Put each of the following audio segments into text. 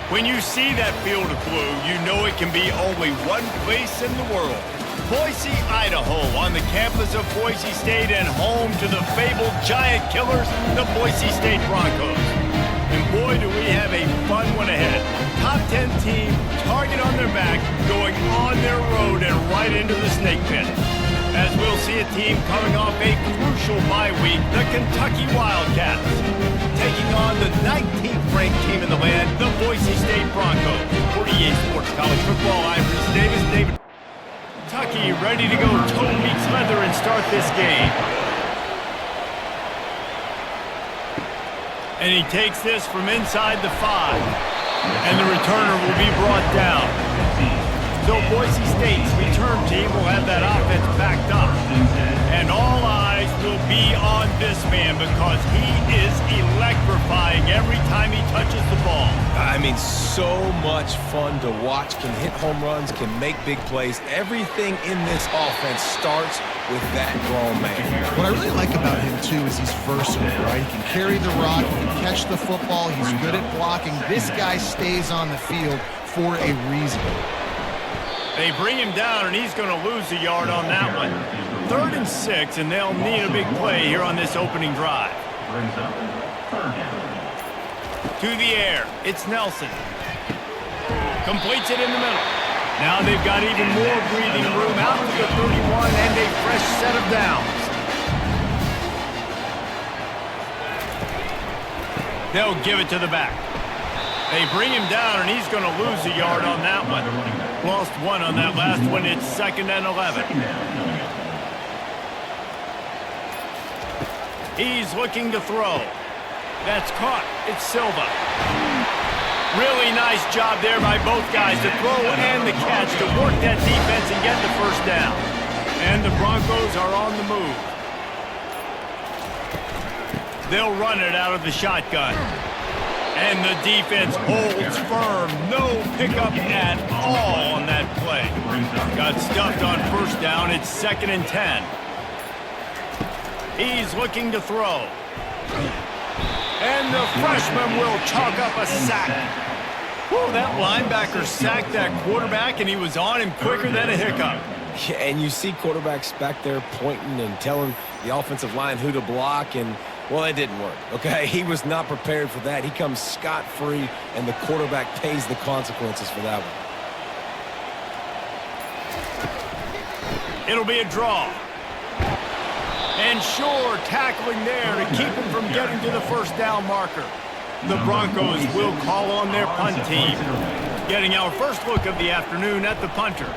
When you see that field of blue, you know it can be only one place in the world. Boise, Idaho, on the campus of Boise State and home to the fabled giant killers, the Boise State Broncos. And boy, do we have a fun one ahead. Top 10 team, target on their back, going on their road and right into the snake pit. As we'll see a team coming off a crucial bye week, the Kentucky Wildcats, taking on the 19th ranked team in the land, the Boise State Broncos. For EA Sports College Football, I'm Bruce Davis. David Kentucky ready to go toe meets leather and start this game. And he takes this from inside the 5. And the returner will be brought down. So Boise State's return team will have that offense backed up. And all eyes will be on this man because he is electrifying every time he touches the ball. I mean, so much fun to watch. Can hit home runs, can make big plays. Everything in this offense starts with that grown man. What I really like about him, too, is he's versatile, right? He can carry the rock, he can catch the football, he's good at blocking. This guy stays on the field for a reason. They bring him down, and he's going to lose a yard on that one. 3rd and 6, and they'll need a big play here on this opening drive. To the air, it's Nelson. Completes it in the middle. Now they've got even more breathing room out to the 31 and a fresh set of downs. They'll give it to the back. They bring him down, and he's going to lose a yard on that one. Lost 1 on that last one. It's 2nd and 11. He's looking to throw. That's caught. It's Silva. Really nice job there by both guys, the throw and the catch, to work that defense and get the first down. And the Broncos are on the move. They'll run it out of the shotgun. And the defense holds firm. No pickup at all on that play. Got stuffed on first down. It's 2nd and 10. He's looking to throw. And the freshman will chalk up a sack. Whoa, that linebacker sacked that quarterback, and he was on him quicker than a hiccup. Yeah, and you see quarterbacks back there pointing and telling the offensive line who to block, and, well, it didn't work, okay? He was not prepared for that. He comes scot-free, and the quarterback pays the consequences for that one. It'll be a draw. And sure, tackling there to keep him from getting to the first down marker. The Broncos will call on their punt team. Getting our first look of the afternoon at the punter.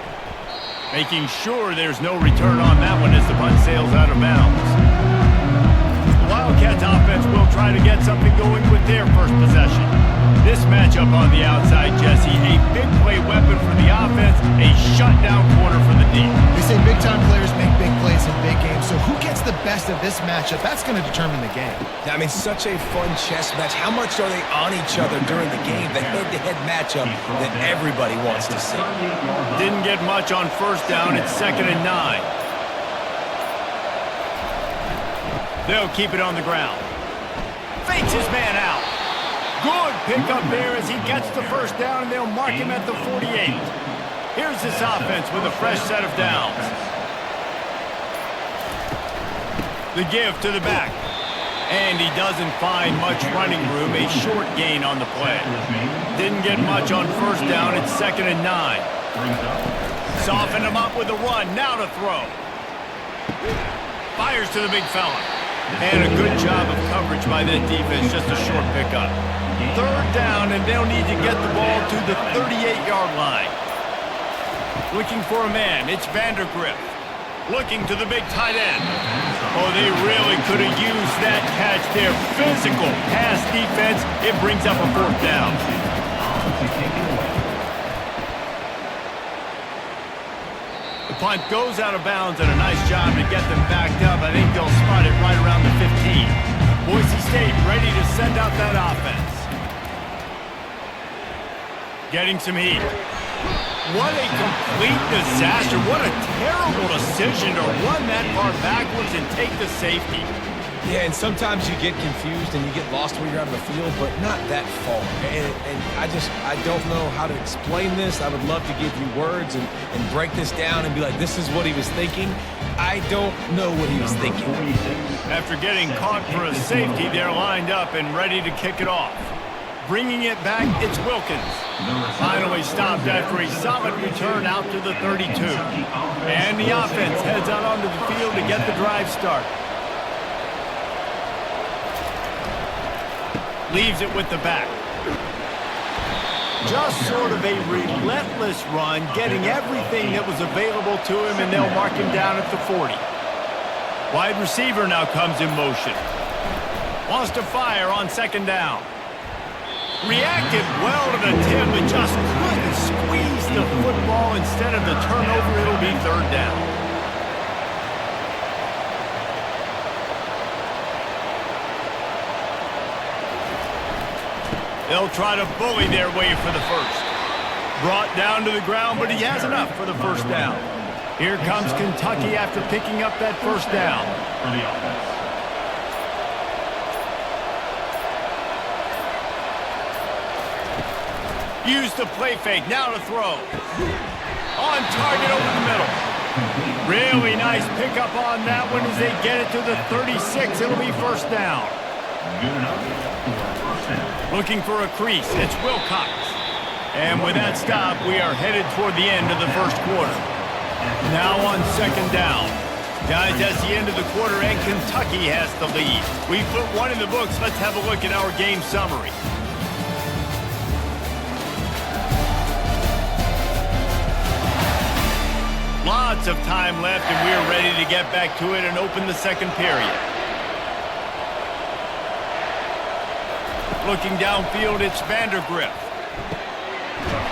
Making sure there's no return on that one as the punt sails out of bounds. The Wildcats offense will try to get something going with their first possession. This matchup on the outside, Jesse, a big play weapon for the offense, a shutdown corner for the D. They say big-time players make big plays in big games, so who gets the best of this matchup? That's going to determine the game. I mean, such a fun chess match. How much are they on each other during the game? The head-to-head matchup that everybody wants to see. Didn't get much on first down. It's 2nd and 9. They'll keep it on the ground. Fakes his man out. Good pickup there as he gets the first down, and they'll mark him at the 48. Here's this offense with a fresh set of downs. The give to the back. And he doesn't find much running room, a short gain on the play. Didn't get much on first down, it's 2nd and 9. Soften him up with a run, now to throw. Fires to the big fella. And a good job of coverage by that defense, just a short pickup. 3rd down, and they'll need to get the ball to the 38-yard line. Looking for a man, it's Vandergrift. Looking to the big tight end. Oh, they really could have used that catch there. Physical pass defense, it brings up a 4th down. The punt goes out of bounds, and a nice job to get them backed up. I think they'll spot it right around the 15. Boise State ready to send out that offense. Getting some heat. What a complete disaster. What a terrible decision to run that far backwards and take the safety. Yeah, and sometimes you get confused and you get lost where you're out of the field, but not that far. And I don't know how to explain this. I would love to give you words and break this down and be like, this is what he was thinking. I don't know what he was thinking. After getting caught for a safety, they're lined up and ready to kick it off. Bringing it back, it's Wilkins. Finally stopped after a solid return out to the 32. And the offense heads out onto the field to get the drive started. Leaves it with the back. Just sort of a relentless run, getting everything that was available to him, and they'll mark him down at the 40. Wide receiver now comes in motion. Wants to fire on second down. Reacted well to the tip, but just couldn't squeeze the football. Instead of the turnover, it'll be third down. They'll try to bully their way for the first. Brought down to the ground, but he has enough for the first down. Here comes Kentucky after picking up that first down. For the offense. Use the play fake, now to throw. On target over the middle. Really nice pickup on that one as they get it to the 36. It'll be first down. Looking for a crease, it's Wilcox. And with that stop, we are headed toward the end of the first quarter. Now on second down. Guys, that's the end of the quarter, and Kentucky has the lead. We put one in the books. Let's have a look at our game summary. Lots of time left, and we're ready to get back to it and open the second period. Looking downfield, it's Vandergrift.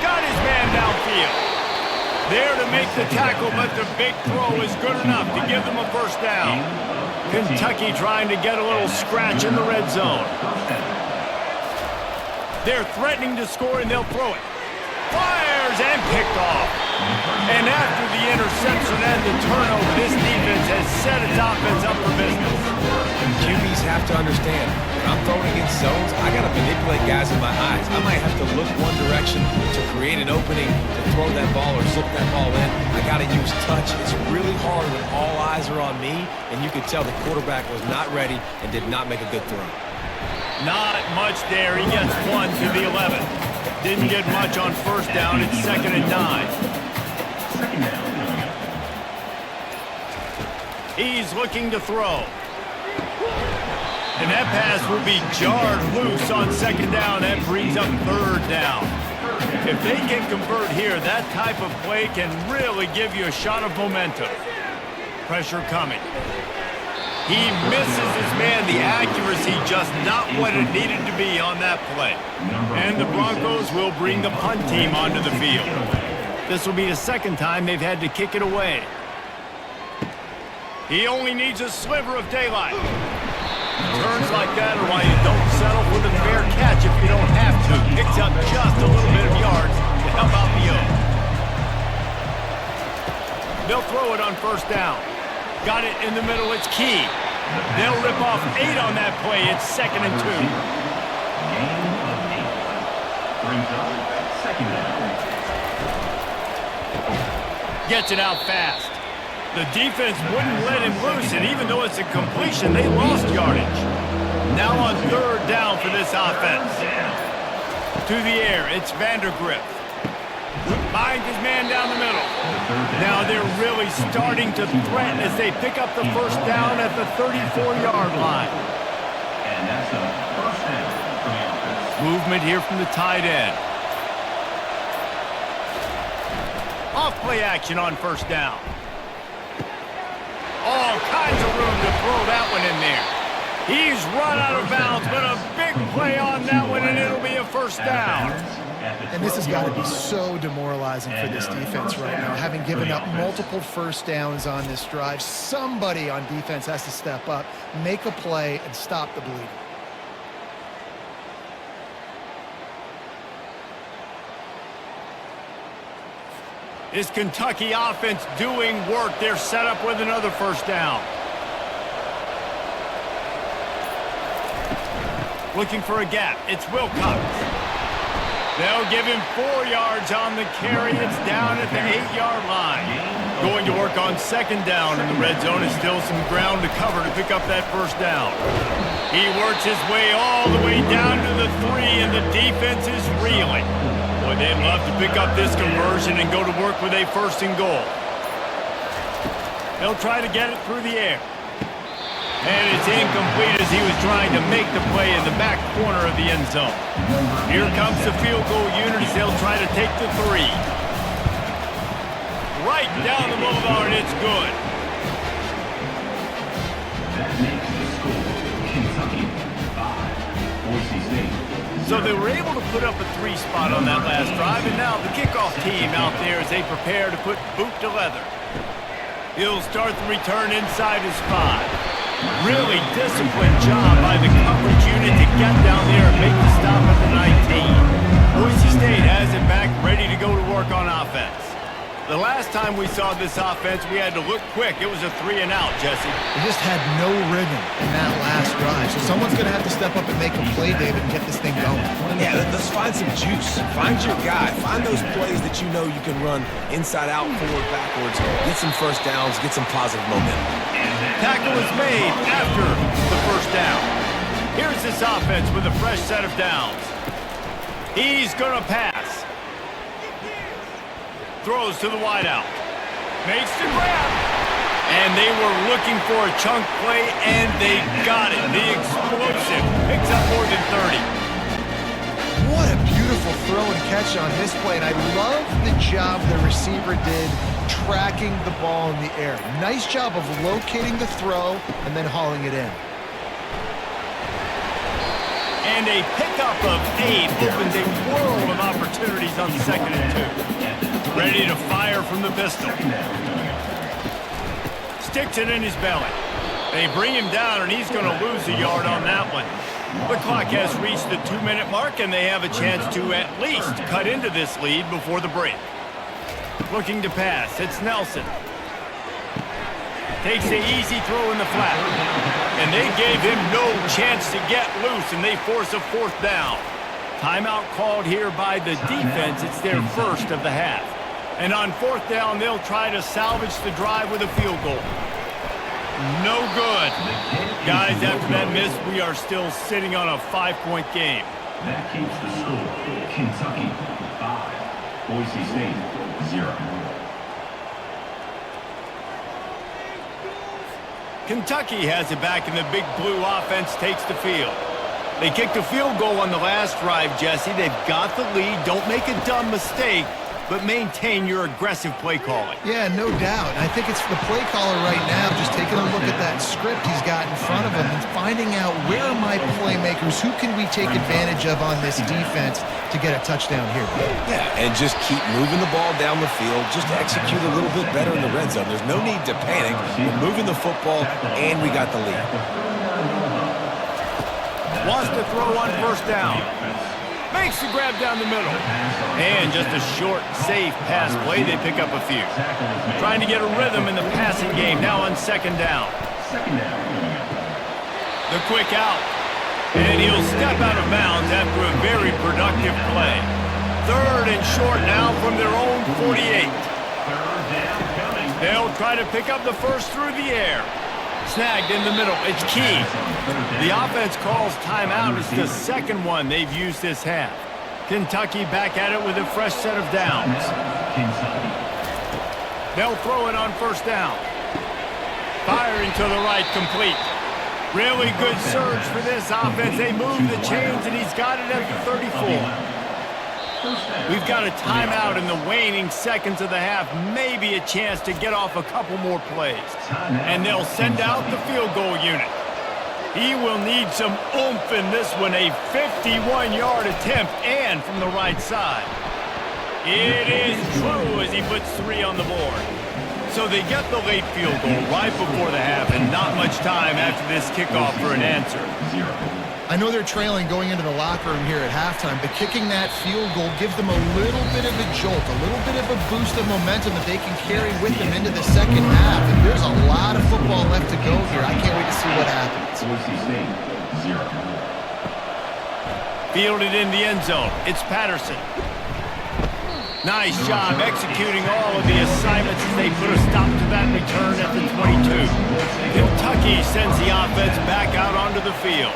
Got his man downfield. There to make the tackle, but the big throw is good enough to give them a first down. Kentucky trying to get a little scratch in the red zone. They're threatening to score, and they'll throw it. Fires and picked off. And after the interception and the turnover, this defense has set its offense up for business. QBs have to understand, when I'm throwing against zones, I got to manipulate guys in my eyes. I might have to look one direction to create an opening to throw that ball or zip that ball in. I got to use touch. It's really hard when all eyes are on me, and you could tell the quarterback was not ready and did not make a good throw. Not much there. He gets one to the 11. Didn't get much on first down. It's 2nd and 9. He's looking to throw. And that pass will be jarred loose on second down. That brings up third down. If they can convert here, that type of play can really give you a shot of momentum. Pressure coming. He misses his man. The accuracy just not what it needed to be on that play. And the Broncos will bring the punt team onto the field. This will be the second time they've had to kick it away. He only needs a sliver of daylight. Turns like that are why you don't settle for the fair catch if you don't have to. Picks up just a little bit of yards to help out the O. They'll throw it on first down. Got it in the middle, it's Key. They'll rip off 8 on that play. It's 2nd and 2. Gain of 8. Brings up 2nd down. Gets it out fast. The defense wouldn't let him loose, and even though it's a completion, they lost yardage. Now on third down for this offense. To the air, it's Vandergrift. Finds his man down the middle. Now they're really starting to threaten as they pick up the first down at the 34-yard line. And that's a first down for the offense. Movement here from the tight end. Off play action on first down. All kinds of room to throw that one in there. He's run out of bounds, but a big play on that one, and it'll be a first down. And this has got to be so demoralizing for this defense right now. Having given up multiple first downs on this drive, somebody on defense has to step up, make a play, and stop the bleeding. This Kentucky offense doing work. They're set up with another first down. Looking for a gap. It's Wilcox. They'll give him 4 yards on the carry. It's down at the 8-yard line. Going to work on second down in the red zone. Is still some ground to cover to pick up that first down. He works his way all the way down to the 3, and the defense is reeling. Boy, they'd love to pick up this conversion and go to work with a first and goal. They'll try to get it through the air. And it's incomplete as he was trying to make the play in the back corner of the end zone. Here comes the field goal unit as they'll try to take the 3. Right down the boulevard, it's good. That makes the score Kentucky 5, Boise State. So they were able to put up a 3 spot on that last drive, and now the kickoff team out there as they prepare to put boot to leather. He'll start the return inside his 5. Really disciplined job by the coverage unit to get down there and make the stop at the 19. Boise State has it back, ready to go to work on offense. The last time we saw this offense, we had to look quick. It was a 3 and out, Jesse. They just had no rhythm in that last drive. So someone's going to have to step up and make a play, David, and get this thing going. Yeah, let's find some juice. Find your guy. Find those plays that you know you can run inside out, forward, backwards. Get some first downs. Get some positive momentum. Tackle is made after the first down. Here's this offense with a fresh set of downs. He's going to pass. Throws to the wideout. Makes the grab. And they were looking for a chunk play, and they got it. The explosive picks up more than 30. What a beautiful throw and catch on this play. And I love the job the receiver did tracking the ball in the air. Nice job of locating the throw and then hauling it in. And a pickup of 8 opens a world of opportunities on 2nd and 2. Ready to fire from the pistol. Sticks it in his belly. They bring him down, and he's going to lose a yard on that one. The clock has reached the 2-minute mark, and they have a chance to at least cut into this lead before the break. Looking to pass. It's Nelson. Takes the easy throw in the flat. And they gave him no chance to get loose, and they force a 4th down. Timeout called here by the defense. It's their first of the half. And on 4th down, they'll try to salvage the drive with a field goal. No good. Guys, after that miss, we are still sitting on a 5-point game. That keeps the score Kentucky 5, Boise State 0. Kentucky has it back, and the big blue offense takes the field. They kicked a field goal on the last drive, Jesse. They've got the lead. Don't make a dumb mistake, but maintain your aggressive play calling. Yeah, no doubt. I think it's the play caller right now just taking a look at that script he's got in front of him and finding out where are my playmakers, who can we take advantage of on this defense to get a touchdown here. Yeah, and just keep moving the ball down the field. Just execute a little bit better in the red zone. There's no need to panic. We're moving the football, and we got the lead. Wants to throw on 1st down. Makes the grab down the middle. And just a short, safe pass play. They pick up a few. Trying to get a rhythm in the passing game. Now on 2nd down. The quick out. And he'll step out of bounds after a very productive play. 3rd and short now from their own 48. They'll try to pick up the first through the air. Snagged in the middle. It's key. The offense calls timeout. It's the 2nd one they've used this half. Kentucky back at it with a fresh set of downs. They'll throw it on 1st down. Firing to the right, complete. Really good surge for this offense. They move the chains, and he's got it at the 34. We've got a timeout in the waning seconds of the half. Maybe a chance to get off a couple more plays. And they'll send out the field goal unit. He will need some oomph in this one. A 51-yard attempt, and from the right side. It is true as he puts 3 on the board. So they get the late field goal right before the half, and not much time after this kickoff for an answer. I know they're trailing going into the locker room here at halftime, but kicking that field goal gives them a little bit of a jolt, a little bit of a boost of momentum that they can carry with them into the 2nd half. And there's a lot of football left to go here. I can't wait to see what happens. Boise State 0. Fielded in the end zone. It's Patterson. Nice job executing all of the assignments as they put a stop to that return at the 22. Kentucky sends the offense back out onto the field.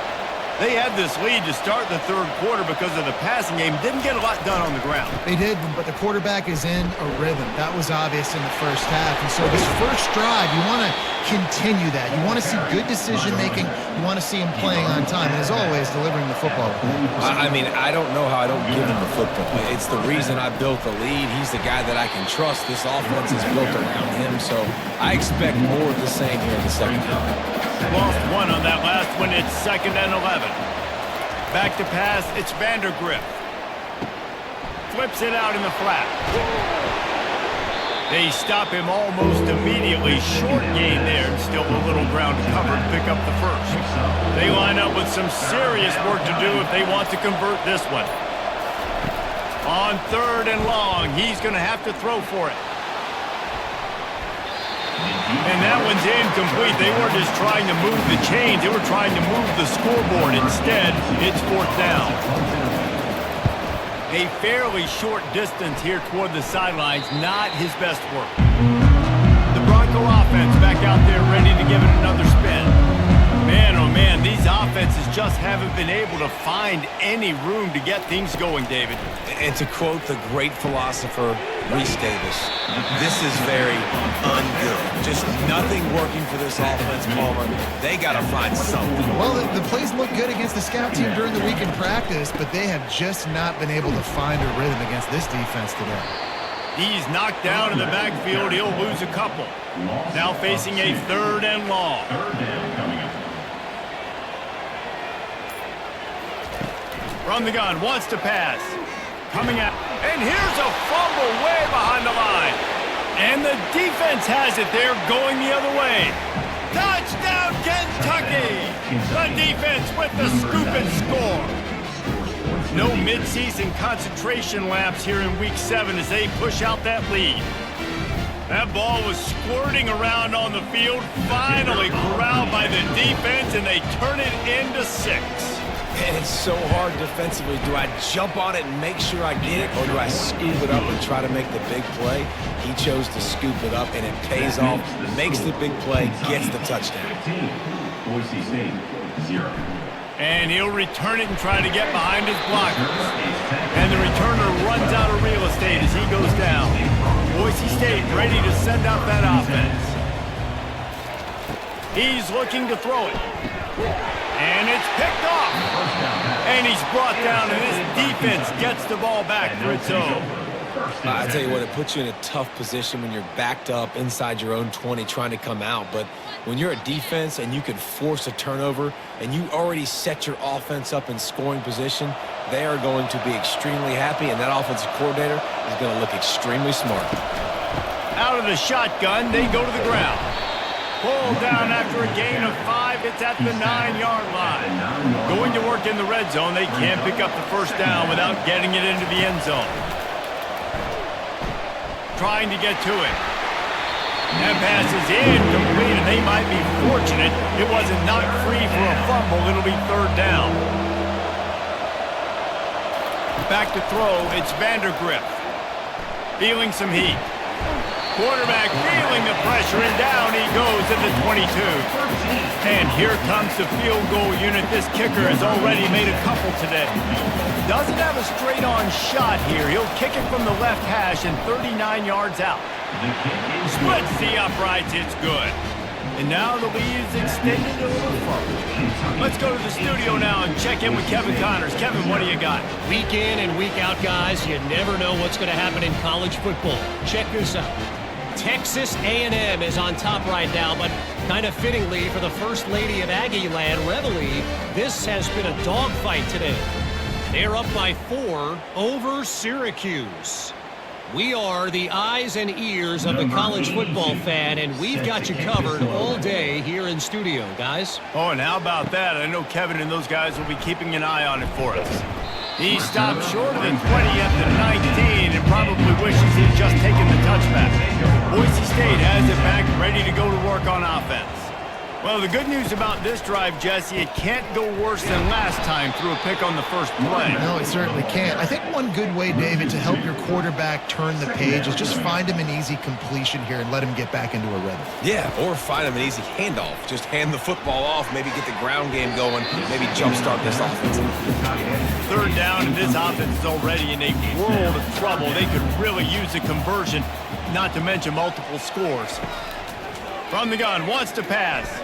They had this lead to start the third quarter because of the passing game. Didn't get a lot done on the ground. They did, but the quarterback is in a rhythm. That was obvious in the first half. And so this first drive, you want to continue that. You want to see good decision-making. You want to see him playing on time. And as always, delivering the football. I mean, I don't know how I don't give him the football. It's the reason I built the lead. He's the guy that I can trust. This offense is built around him. So I expect more of the same here in the second half. Lost one on that last one. It's 2nd and 11. Back to pass. It's Vandergrift. Flips it out in the flat. They stop him almost immediately. Short gain there. Still a little ground to cover to pick up the first. They line up with some serious work to do if they want to convert this one. On 3rd and long, he's going to have to throw for it. And that one's incomplete. They weren't just trying to move the chains. They were trying to move the scoreboard. Instead, it's 4th down. A fairly short distance here toward the sidelines. Not his best work. The Bronco offense back out there ready to give it another spin. Man, oh man, these offenses just haven't been able to find any room to get things going, David. And to quote the great philosopher, Reese Davis, this is very ungood. Just nothing working for this offense, Palmer. They got to find something. Well, the plays look good against the scout team during the week in practice, but they have just not been able to find a rhythm against this defense today. He's knocked down in the backfield. He'll lose a couple. Now facing a 3rd and long. From the gun, wants to pass. Coming out. And here's a fumble way behind the line. And the defense has it there going the other way. Touchdown, Kentucky! The defense with the scoop and score. No midseason concentration laps here in Week 7 as they push out that lead. That ball was squirting around on the field, finally corralled by the defense, and they turn it into 6. And it's so hard defensively. Do I jump on it and make sure I get it, or do I scoop it up and try to make the big play? He chose to scoop it up, and it pays off, makes the big play, gets the touchdown. Boise State, 0. And he'll return it and try to get behind his blockers. And the returner runs out of real estate as he goes down. Boise State ready to send out that offense. He's looking to throw it. And it's picked off. And he's brought down, and this defense gets the ball back for its own. I tell you what, it puts you in a tough position when you're backed up inside your own 20 trying to come out. But when you're a defense and you can force a turnover and you already set your offense up in scoring position, they are going to be extremely happy, and that offensive coordinator is going to look extremely smart. Out of the shotgun, they go to the ground. Pulled down after a gain of 5. It's at the 9-yard line. Going to work in the red zone. They can't pick up the first down without getting it into the end zone. Trying to get to it. That pass is incomplete, and they might be fortunate it wasn't knocked free for a fumble. It'll be 3rd down. Back to throw. It's Vandergrift. Feeling some heat. Quarterback feeling the pressure, and down he goes at the 22. And here comes the field goal unit. This kicker has already made a couple today. Doesn't have a straight-on shot here. He'll kick it from the left hash and 39 yards out. Splits the uprights. It's good. And now the lead is extended a little further. Let's go to the studio now and check in with Kevin Connors. Kevin, what do you got? Week in and week out, guys, you never know what's going to happen in college football. Check this out. Texas A&M is on top right now, but kind of fittingly for the First Lady of Aggie Land, Reveille, this has been a dogfight today. They're up by 4 over Syracuse. We are the eyes and ears of the college football fan, and we've got you covered all day here in studio, guys. Oh, and how about that? I know Kevin and those guys will be keeping an eye on it for us. He stopped short of the 20 at the 19 and probably wishes he'd just taken the touchback. Boise State has it back, ready to go to work on offense. Well, the good news about this drive, Jesse, it can't go worse than last time through a pick on the first play. No, it certainly can't. I think one good way, David, to help your quarterback turn the page is just find him an easy completion here and let him get back into a rhythm. Yeah, or find him an easy handoff. Just hand the football off, maybe get the ground game going, maybe jumpstart this offense. Third down, and this offense is already in a world of trouble. They could really use a conversion, not to mention multiple scores. From the gun, wants to pass.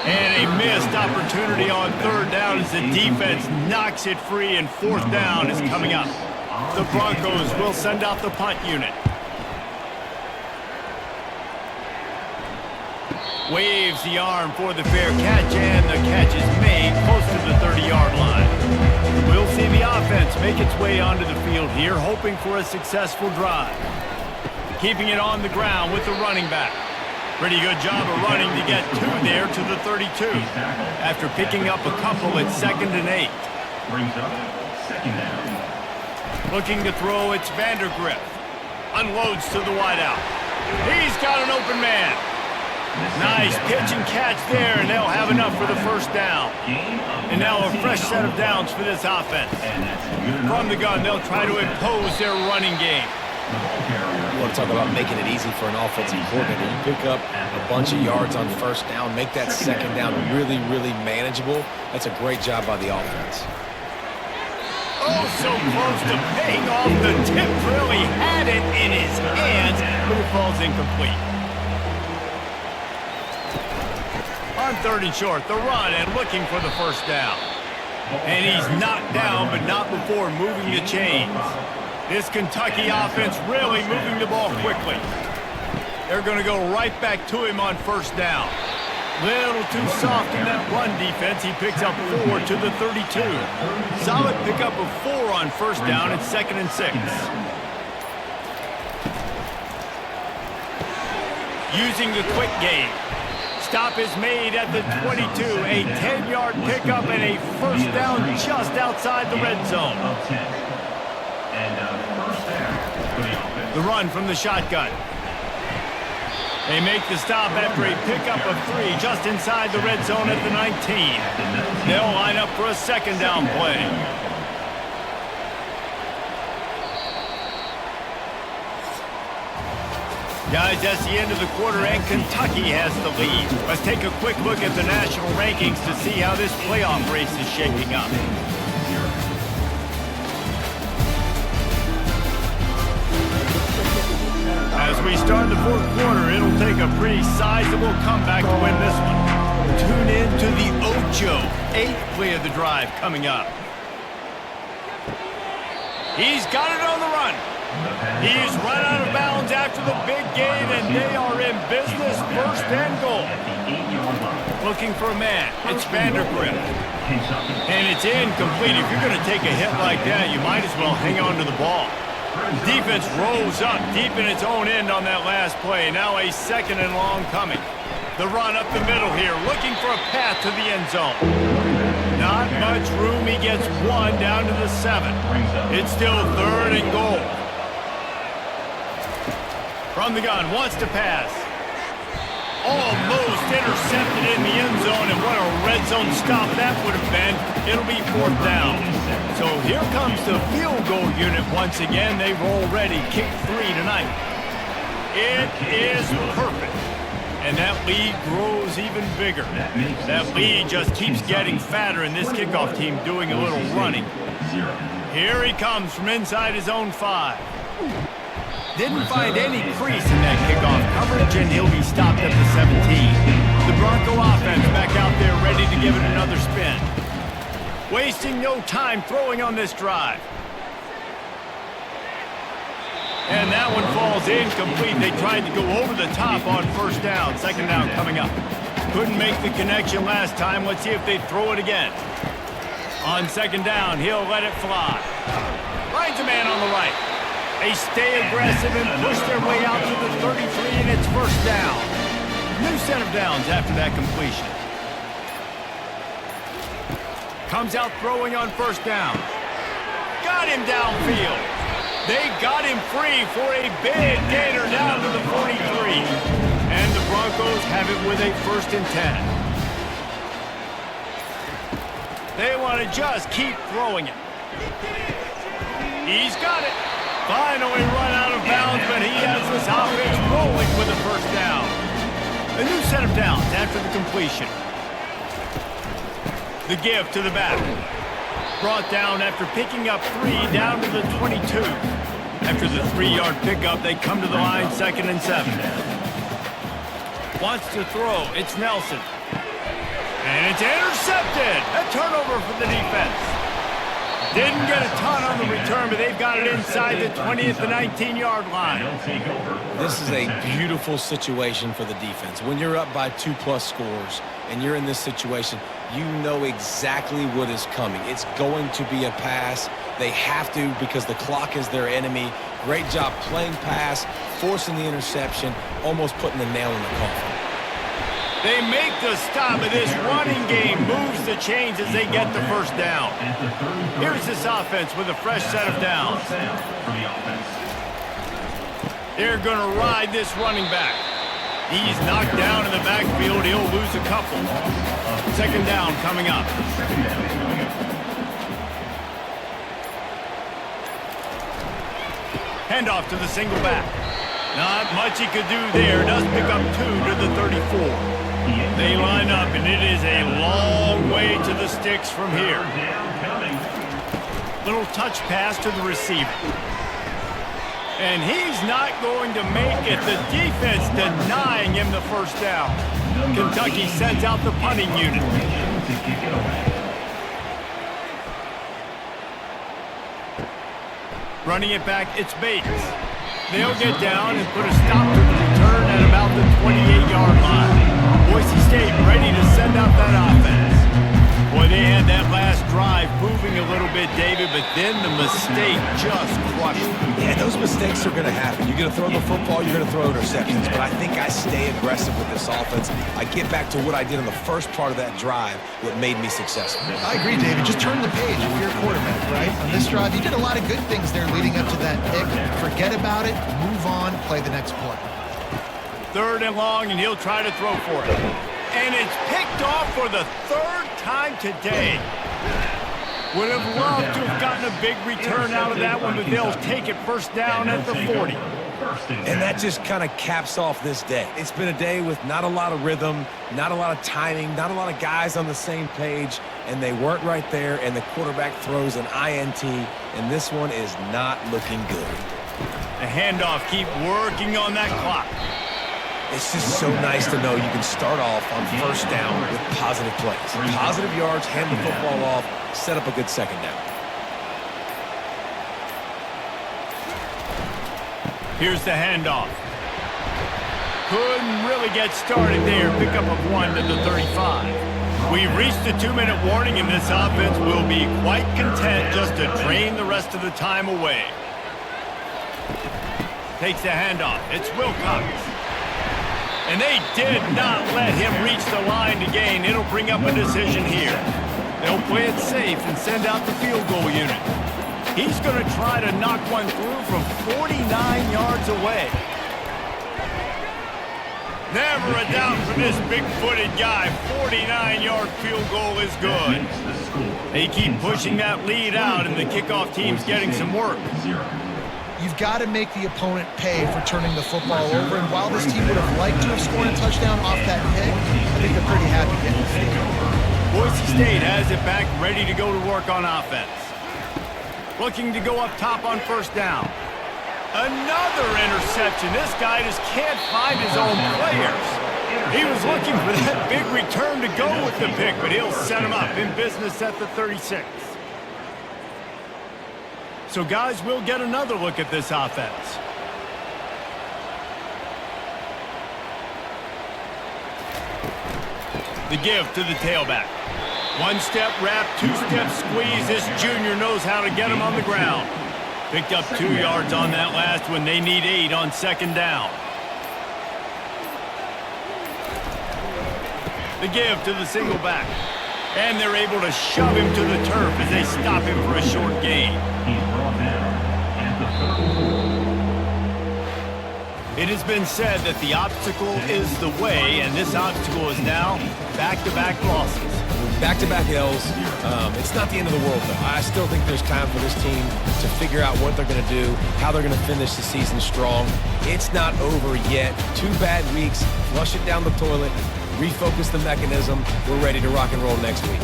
And a missed opportunity on third down as the defense knocks it free, and fourth down is coming up. The Broncos will send out the punt unit. Waves the arm for the fair catch, and the catch is made close to the 30-yard line. We'll see the offense make its way onto the field here, hoping for a successful drive. Keeping it on the ground with the running back. Pretty good job of running to get two there to the 32. After picking up a couple at 2nd and 8. Brings up 2nd down. Looking to throw, it's Vandergrift. Unloads to the wideout. He's got an open man. Nice pitch and catch there, and they'll have enough for the first down. And now a fresh set of downs for this offense. From the gun, they'll try to impose their running game. You want to talk about making it easy for an offensive coordinator. You pick up a bunch of yards on first down, make that second down really, really manageable. That's a great job by the offense. Oh, so close to paying off. The tip really had it in his hands, but it falls incomplete. On 3rd and short, the run and looking for the first down. And he's knocked down, but not before moving the chains. This Kentucky offense really moving the ball quickly. They're going to go right back to him on first down. Little too soft in that run defense. He picks up 4 to the 32. Solid pickup of 4 on first down at 2nd and 6. Using the quick game. Stop is made at the 22. A 10-yard pickup and a first down just outside the red zone. The run from the shotgun. They make the stop after a pickup of 3 just inside the red zone at the 19. They'll line up for a second down play. Guys, that's the end of the quarter, and Kentucky has the lead. Let's take a quick look at the national rankings to see how this playoff race is shaping up. As we start the fourth quarter, it'll take a pretty sizable comeback to win this one. Tune in to the Ocho, 8th play of the drive coming up. He's got it on the run. He's run out of bounds after the big gain, and they are in business, 1st and goal. Looking for a man. It's Vandergrift. And it's incomplete. If you're going to take a hit like that, you might as well hang on to the ball. Defense rolls up deep in its own end on that last play. Now a 2nd and long coming. The run up the middle here, looking for a path to the end zone. Not much room. He gets 1 down to the 7. It's still 3rd and goal. From the gun, wants to pass. Almost intercepted in the end zone, and what a red zone stop that would have been. It'll be 4th down. So here comes the field goal unit once again. They've already kicked 3 tonight. It is perfect. And that lead grows even bigger. That lead just keeps getting fatter, and this kickoff team doing a little running. Here he comes from inside his own 5. Didn't find any crease in that kickoff coverage, and he'll be stopped at the 17. The Bronco offense back out there ready to give it another spin. Wasting no time throwing on this drive. And that one falls incomplete. They tried to go over the top on first down. 2nd down coming up. Couldn't make the connection last time. Let's see if they throw it again. On 2nd down, he'll let it fly. Finds a man on the right. They stay aggressive and push their way out to the 33, and it's 1st down. New set of downs after that completion. Comes out throwing on 1st down. Got him downfield. They got him free for a big gainer down to the 43. And the Broncos have it with a 1st and 10. They want to just keep throwing it. He's got it. Finally run out of bounds, but he has this offense rolling with a 1st down. A new set of downs after the completion. The give to the back. Brought down after picking up 3 down to the 22. After the 3-yard pickup, they come to the line 2nd and 7. Wants to throw. It's Nelson. And it's intercepted. A turnover for the defense. Didn't get a ton on the return, but they've got it inside the 20 at the 19-yard line. This is a beautiful situation for the defense. When you're up by 2+ scores and you're in this situation, you know exactly what is coming. It's going to be a pass. They have to because the clock is their enemy. Great job playing pass, forcing the interception, almost putting the nail in the coffin. They make the stop, but this running game moves the chains as they get the 1st down. Here's this offense with a fresh set of downs. They're going to ride this running back. He's knocked down in the backfield. He'll lose a couple. 2nd down coming up. Handoff to the single back. Not much he could do there. Does pick up 2 to the 34. They line up, and it is a long way to the sticks from here. Little touch pass to the receiver. And he's not going to make it. The defense denying him the 1st down. Kentucky sends out the punting unit. Running it back, it's Bates. They'll get down and put a stop to the return at about the 28-yard line. Boise State ready to send out that offense. Boy, they had that last drive moving a little bit, David, but then the mistake just crushed them. Yeah, those mistakes are going to happen. You're going to throw the football, you're going to throw interceptions, but I think I stay aggressive with this offense. I get back to what I did in the first part of that drive that made me successful. I agree, David. Just turn the page if you're a quarterback, right? On this drive, you did a lot of good things there leading up to that pick. Forget about it, move on, play the next play. 3rd and long, and he'll try to throw for it. And it's picked off for the 3rd time today. Would have loved to have gotten a big return out of that one, but they'll take it 1st down at the 40. And that just kind of caps off this day. It's been a day with not a lot of rhythm, not a lot of timing, not a lot of guys on the same page, and they weren't right there, and the quarterback throws an INT, and this one is not looking good. The handoff, keep working on that clock. It's just so nice to know you can start off on 1st down with positive plays. Positive yards, hand the football off, set up a good 2nd down. Here's the handoff. Couldn't really get started there. Pickup of 1 to the 35. We've reached the 2-minute warning, and this offense will be quite content just to drain the rest of the time away. Takes the handoff. It's Wilcox. And they did not let him reach the line to gain. It'll bring up a decision here. They'll play it safe and send out the field goal unit. He's going to try to knock one through from 49 yards away. Never a doubt for this big-footed guy. 49-yard field goal is good. They keep pushing that lead out, and the kickoff team's getting some work. You've got to make the opponent pay for turning the football over, and while this team would have liked to have scored a touchdown off that pick, I think they're pretty happy getting the field goal. Boise State has it back, ready to go to work on offense. Looking to go up top on 1st down. Another interception. This guy just can't find his own players. He was looking for that big return to go with the pick, but he'll set him up in business at the 36. So, guys, we'll get another look at this offense. The give to the tailback. 1-step wrap, 2-step squeeze. This junior knows how to get him on the ground. Picked up 2 yards on that last one. They need 8 on 2nd down. The give to the single back. And they're able to shove him to the turf as they stop him for a short gain. It has been said that the obstacle is the way, and this obstacle is now back-to-back losses. Back-to-back L's. It's not the end of the world, though. I still think there's time for this team to figure out what they're going to do, how they're going to finish the season strong. It's not over yet. 2 bad weeks. Flush it down the toilet. Refocus the mechanism. We're ready to rock and roll next week.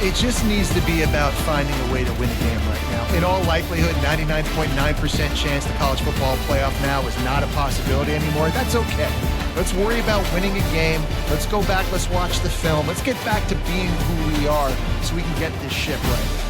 It just needs to be about finding a way to win a game right now. In all likelihood, 99.9% chance the college football playoff now is not a possibility anymore. That's okay. Let's worry about winning a game. Let's go back. Let's watch the film. Let's get back to being who we are so we can get this ship right.